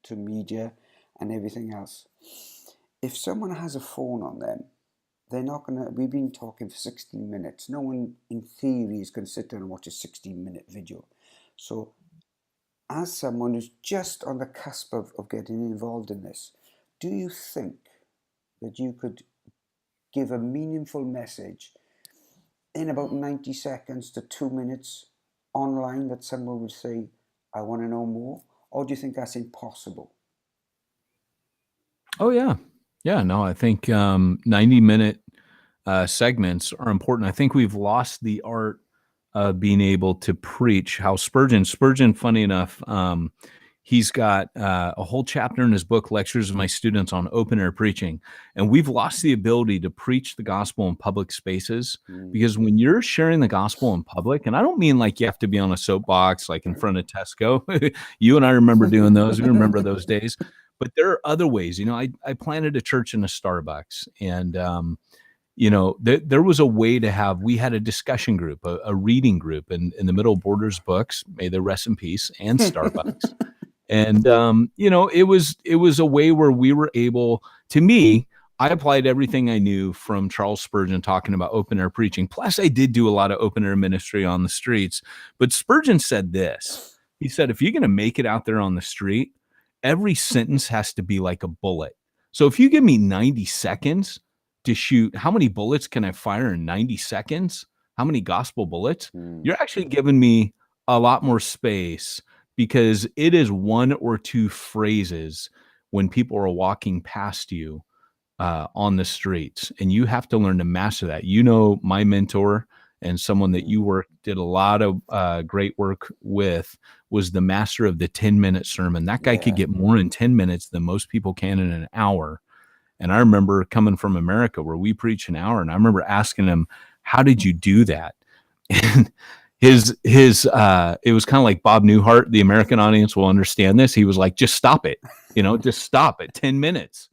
to media and everything else. If someone has a phone on them, they're not going to, we've been talking for 16 minutes. No one in theory is going to sit there and watch a 16-minute video. So as someone who's just on the cusp of getting involved in this, do you think that you could give a meaningful message in about 90 seconds to 2 minutes online that someone would say, I want to know more? Or do you think that's impossible? Oh, yeah. Yeah, no, I think 90-minute segments are important. I think we've lost the art of being able to preach. How Spurgeon, funny enough, he's got a whole chapter in his book, Lectures of My Students, on open air preaching. And we've lost the ability to preach the gospel in public spaces, because when you're sharing the gospel in public, and I don't mean like you have to be on a soapbox like in front of Tesco. You and I remember doing those. We remember those days. But there are other ways. You know, I planted a church in a Starbucks, and there was a way to have, we had a discussion group, a reading group in the middle of Borders Books, may they rest in peace, and Starbucks. And, it was a way where we were able, to me, I applied everything I knew from Charles Spurgeon talking about open air preaching. Plus, I did do a lot of open air ministry on the streets. But Spurgeon said this. He said, if you're going to make it out there on the street, every sentence has to be like a bullet. So if you give me 90 seconds to shoot, how many bullets can I fire in 90 seconds? How many gospel bullets? You're actually giving me a lot more space, because it is one or two phrases when people are walking past you on the streets, and you have to learn to master that. My mentor and someone that you did a lot of great work with was the master of the 10-minute sermon. That guy could get more in 10 minutes than most people can in an hour. And I remember coming from America where we preach an hour, and I remember asking him, how did you do that? And his it was kind of like Bob Newhart. The American audience will understand this. He was like, just stop it, just stop at 10 minutes.